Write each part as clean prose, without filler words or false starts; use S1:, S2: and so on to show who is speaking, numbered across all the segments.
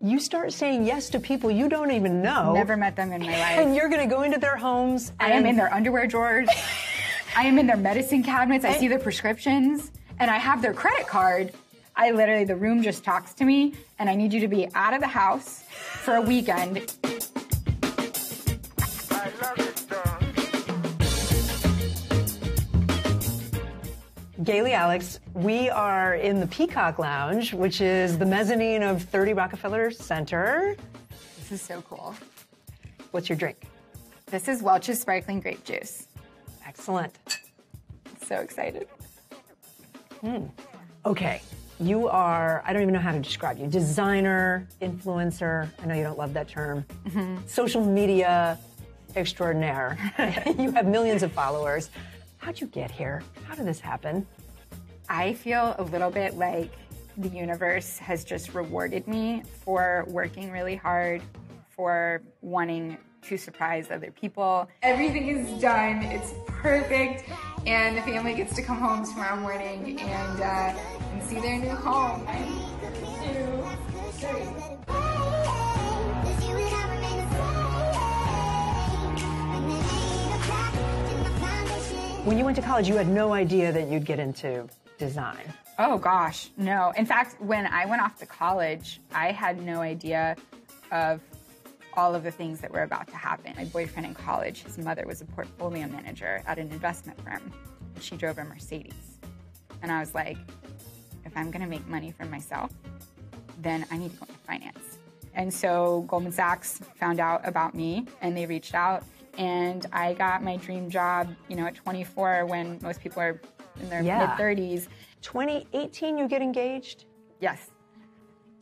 S1: You start saying yes to people you don't even know.
S2: Never met them in my life.
S1: And you're going to go into their homes.
S2: I am in their underwear drawers. I am in their medicine cabinets. I see their prescriptions. And I have their credit card. I literally, the room just talks to me. And I need you to be out of the house for a weekend.
S3: I love it, dog.
S1: Galey Alix, we are in the Peacock Lounge, which is the mezzanine of 30 Rockefeller Center.
S2: This is so cool.
S1: What's your drink?
S2: This is Welch's sparkling grape juice.
S1: Excellent.
S2: So excited.
S1: Okay, you are, I don't even know how to describe you, designer, influencer, I know you don't love that term, social media extraordinaire. You have millions of followers. How'd you get here? How did this happen?
S2: I feel a little bit like the universe has just rewarded me for working really hard, for wanting to surprise other people. Everything is done, it's perfect, and the family gets to come home tomorrow morning and see their new home. 1, 2, 3.
S1: When you went to college, you had no idea that you'd get into design.
S2: Oh gosh, no. In fact, when I went off to college, I had no idea of all of the things that were about to happen. My boyfriend in college, his mother was a portfolio manager at an investment firm. She drove a Mercedes. And I was like, if I'm gonna make money for myself, then I need to go into finance. And so Goldman Sachs found out about me and they reached out, and I got my dream job, you know, at 24 when most people are in their mid-30s.
S1: 2018, you get engaged?
S2: Yes.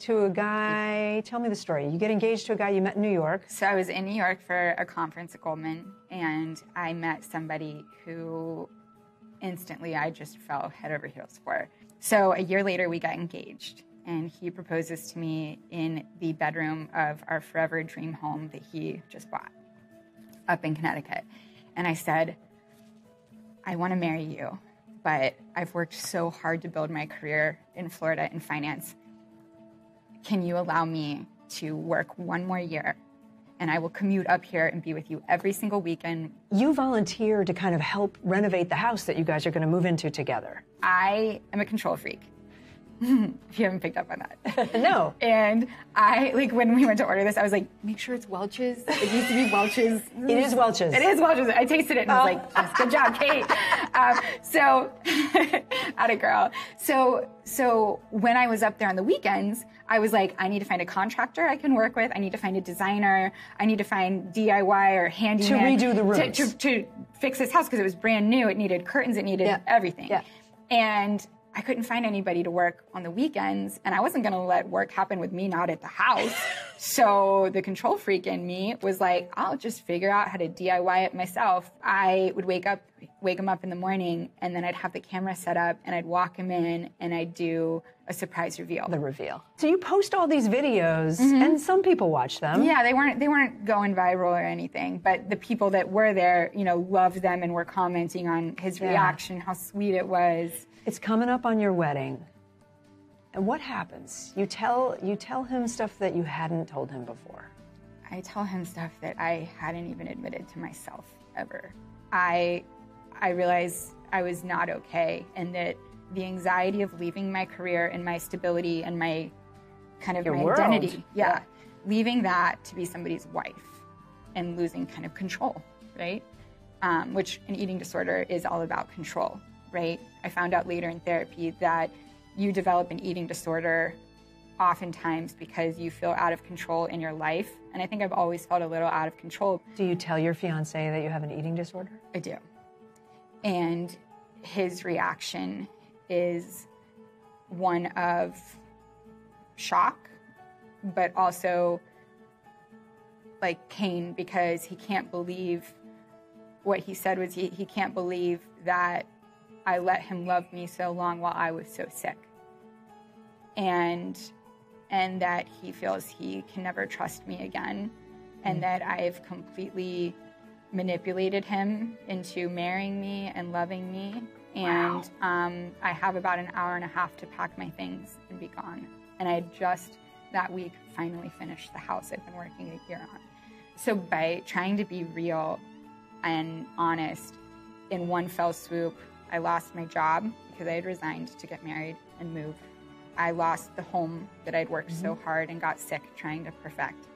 S1: To a guy, tell me the story. You get engaged to a guy you met in New York.
S2: So I was in New York for a conference at Goldman, and I met somebody who instantly I just fell head over heels for. So a year later, we got engaged, and he proposes to me in the bedroom of our forever dream home that he just bought up in Connecticut. And I said, I want to marry you, but I've worked so hard to build my career in Florida in finance. Can you allow me to work one more year, and I will commute up here and be with you every single weekend?
S1: You volunteered to kind of help renovate the house that you guys are going to move into together.
S2: I am a control freak. If you haven't picked up on that.
S1: No.
S2: And I, like, when we went to order this, I was like, make sure it's Welch's. It needs to be Welch's.
S1: It is Welch's.
S2: It is Welch's. I tasted it and I was like, yes, good job, Kate. Atta girl. So when I was up there on the weekends, I was like, I need to find a contractor I can work with. I need to find a designer. I need to find DIY or handyman.
S1: To redo the rooms.
S2: To fix this house because it was brand new. It needed curtains. It needed everything. Yeah. And I couldn't find anybody to work on the weekends, and I wasn't going to let work happen with me not at the house. So the control freak in me was like, I'll just figure out how to DIY it myself. I would wake him up in the morning, and then I'd have the camera set up, and I'd walk him in, and I'd do a surprise reveal.
S1: The reveal. So you post all these videos, and some people watch them.
S2: Yeah, they weren't going viral or anything, but the people that were there, you know, loved them and were commenting on his reaction, how sweet it was.
S1: It's coming up on your wedding. And what happens? You tell him stuff that you hadn't told him before.
S2: I tell him stuff that I hadn't even admitted to myself ever. I realized I was not okay, and that the anxiety of leaving my career and my stability and my kind of my identity, leaving that to be somebody's wife and losing kind of control, right? Which an eating disorder is all about control. Right? I found out later in therapy that you develop an eating disorder oftentimes because you feel out of control in your life. And I think I've always felt a little out of control.
S1: Do you tell your fiance that you have an eating disorder?
S2: I do. And his reaction is one of shock, but also like pain, because he can't believe what he said was he can't believe that I let him love me so long while I was so sick. And that he feels he can never trust me again, and that I've completely manipulated him into marrying me and loving me. And I have about an hour and a half to pack my things and be gone. And I just that week, finally finished the house I've been working a year on. So by trying to be real and honest, in one fell swoop, I lost my job because I had resigned to get married and move. I lost the home that I'd worked so hard and got sick trying to perfect.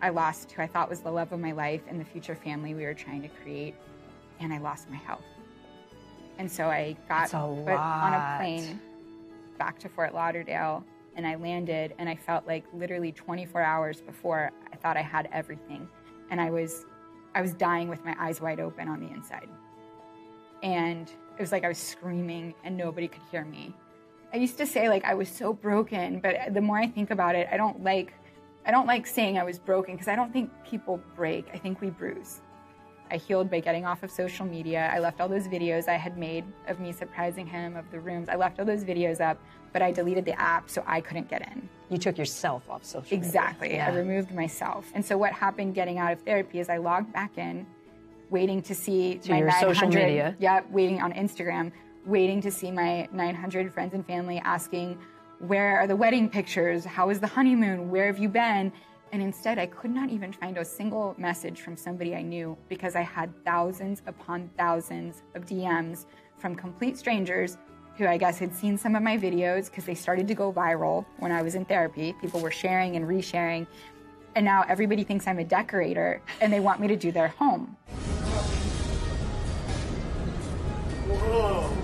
S2: I lost who I thought was the love of my life and the future family we were trying to create, and I lost my health. And so I got put on a plane back to Fort Lauderdale, and I landed, and I felt like literally 24 hours before I thought I had everything, and I was dying with my eyes wide open on the inside. And it was like I was screaming and nobody could hear me. I used to say like I was so broken, but the more I think about it, I don't like saying I was broken because I don't think people break. I think we bruise. I healed by getting off of social media. I left all those videos I had made of me surprising him, of the rooms. I left all those videos up, but I deleted the app so I couldn't get in.
S1: You took yourself off social media.
S2: Exactly. Yeah. I removed myself. And so what happened getting out of therapy is I logged back in, waiting to see my 900,
S1: social media.
S2: Yeah, waiting on Instagram, waiting to see my 900 friends and family asking, where are the wedding pictures? How was the honeymoon? Where have you been? And instead, I could not even find a single message from somebody I knew because I had thousands upon thousands of DMs from complete strangers who I guess had seen some of my videos because they started to go viral when I was in therapy. People were sharing and resharing. And now everybody thinks I'm a decorator and they want me to do their home.
S3: Whoa.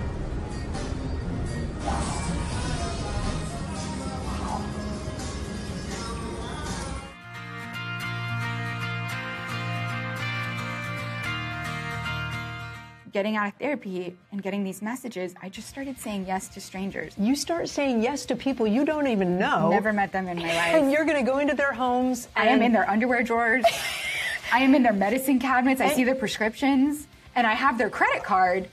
S2: Getting out of therapy and getting these messages, I just started saying yes to strangers.
S1: You start saying yes to people you don't even know.
S2: Never met them in my life.
S1: And you're going to go into their homes.
S2: I am in their underwear drawers. I am in their medicine cabinets. I see their prescriptions. And I have their credit card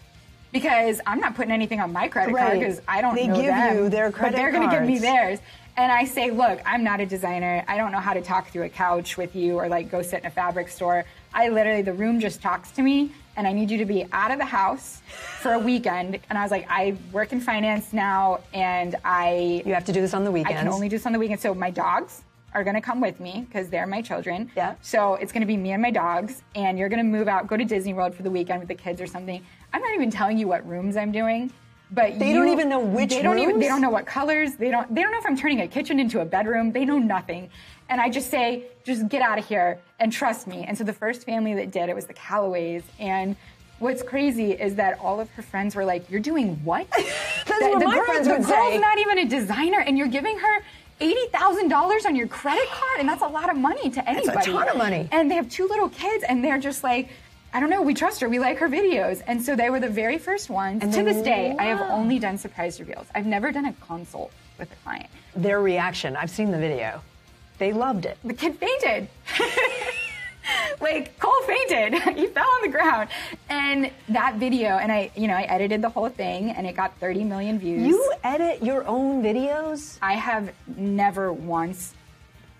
S2: because I'm not putting anything on my credit card because I don't know them.
S1: They give you their credit
S2: but they're going to give me theirs. And I say, look, I'm not a designer. I don't know how to talk through a couch with you or like go sit in a fabric store. I literally, the room just talks to me and I need you to be out of the house for a weekend. And I was like, I work in finance now and
S1: You have to do this on the weekends.
S2: I can only do this on the weekends. So my dogs are going to come with me because they're my children.
S1: Yeah.
S2: So it's going to be me and my dogs and you're going to move out, go to Disney World for the weekend with the kids or something. I'm not even telling you what rooms I'm doing. But
S1: they don't even know which rooms?
S2: They don't know what colors. They don't know if I'm turning a kitchen into a bedroom. They know nothing. And I just say, just get out of here and trust me. And so the first family that did it was the Callaways. And what's crazy is that all of her friends were like, you're doing what?
S1: That's what my friends would say.
S2: The girl's not even a designer and you're giving her $80,000 on your credit card. And that's a lot of money to anybody.
S1: That's a ton of money.
S2: And they have 2 little kids and they're just like, I don't know, we trust her, we like her videos. And so they were the very first ones. And to this day, I have only done surprise reveals. I've never done a consult with a client.
S1: Their reaction, I've seen the video. They loved it.
S2: The kid fainted. Like, Cole fainted. He fell on the ground. And that video, and I edited the whole thing, and it got 30 million views.
S1: You edit your own videos?
S2: I have never once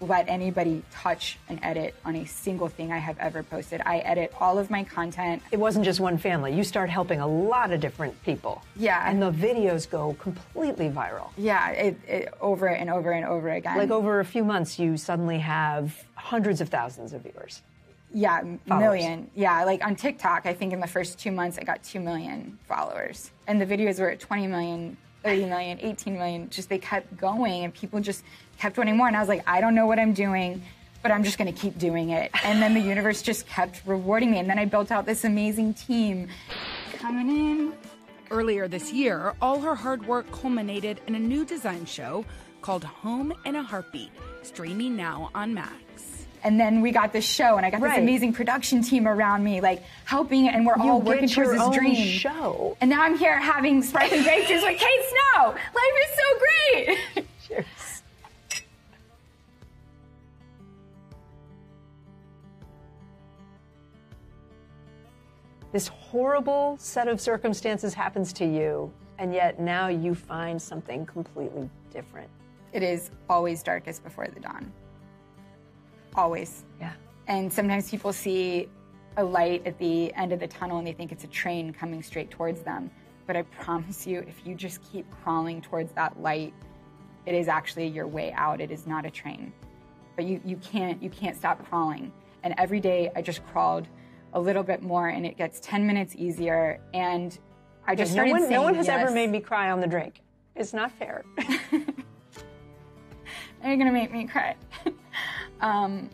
S2: let anybody touch and edit on a single thing I have ever posted. I edit all of my content.
S1: It wasn't just one family. You start helping a lot of different people.
S2: Yeah.
S1: And the videos go completely viral.
S2: Yeah, it over and over and over again.
S1: Like over a few months, you suddenly have hundreds of thousands of viewers.
S2: Yeah,
S1: followers.
S2: Million. Yeah, like on TikTok, I think in the first 2 months, I got 2 million followers. And the videos were at 20 million, 30 million, 18 million. Just they kept going and people just kept wanting more. And I was like, I don't know what I'm doing, but I'm just going to keep doing it. And then the universe just kept rewarding me. And then I built out this amazing team coming in.
S4: Earlier this year, all her hard work culminated in a new design show called Home in a Heartbeat, streaming now on Max.
S2: And then we got this show, and I got this amazing production team around me, like helping, and we're all working towards this dream.
S1: Show.
S2: And now I'm here having sparkling grape juice with Kate Snow. Life is so great.
S1: Cheers. This horrible set of circumstances happens to you, and yet now you find something completely different.
S2: It is always darkest before the dawn. Always.
S1: Yeah.
S2: And sometimes people see a light at the end of the tunnel and they think it's a train coming straight towards them. But I promise you, if you just keep crawling towards that light, it is actually your way out. It is not a train. But you can't stop crawling. And every day I just crawled a little bit more, and it gets 10 minutes easier. And I just started saying
S1: no one has
S2: yes.
S1: ever made me cry on the drink. It's not fair.
S2: Are you gonna make me cry? I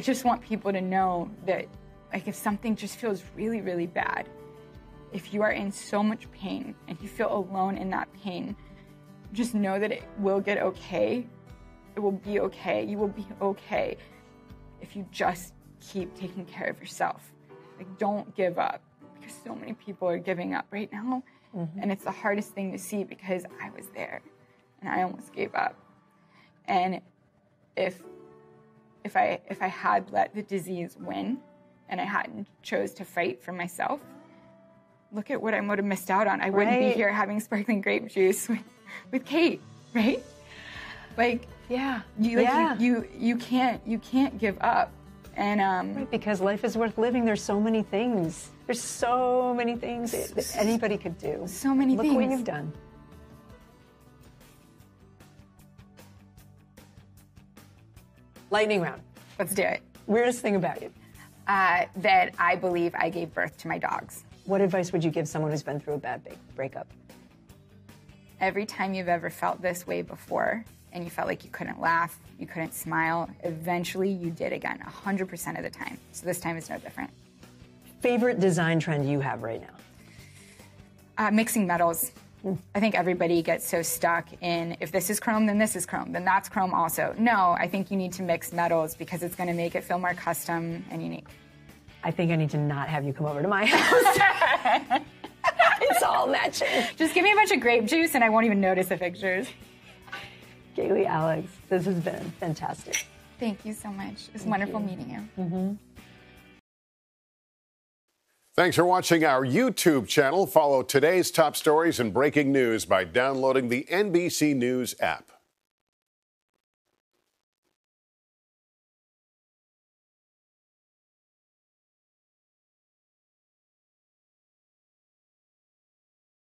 S2: just want people to know that, like, if something just feels really, really bad, if you are in so much pain and you feel alone in that pain, just know that it will get okay. It will be okay. You will be okay if you just keep taking care of yourself. Like, don't give up, because so many people are giving up right now. Mm-hmm. And it's the hardest thing to see, because I was there and I almost gave up. And if I had let the disease win and I hadn't chose to fight for myself, look at what I would have missed out on. I wouldn't be here having sparkling grape juice with Kate, right? Like,
S1: yeah,
S2: you can't give up. And
S1: right, because life is worth living. There's so many things. There's so many things that anybody could do.
S2: So many things.
S1: Look what you've done. Lightning round.
S2: Let's do it.
S1: Weirdest thing about you?
S2: That I believe I gave birth to my dogs.
S1: What advice would you give someone who's been through a bad breakup?
S2: Every time you've ever felt this way before, and you felt like you couldn't laugh, you couldn't smile, eventually you did again, 100% of the time. So this time is no different.
S1: Favorite design trend you have right now?
S2: Mixing metals. I think everybody gets so stuck in, if this is chrome, then this is chrome, then that's chrome also. No, I think you need to mix metals, because it's going to make it feel more custom and unique.
S1: I think I need to not have you come over to my house. It's all matching.
S2: Just give me a bunch of grape juice and I won't even notice the pictures.
S1: Galey Alix, this has been fantastic.
S2: Thank you so much. It's wonderful meeting you.
S1: Mm-hmm.
S3: Thanks for watching our YouTube channel. Follow today's top stories and breaking news by downloading the NBC News app.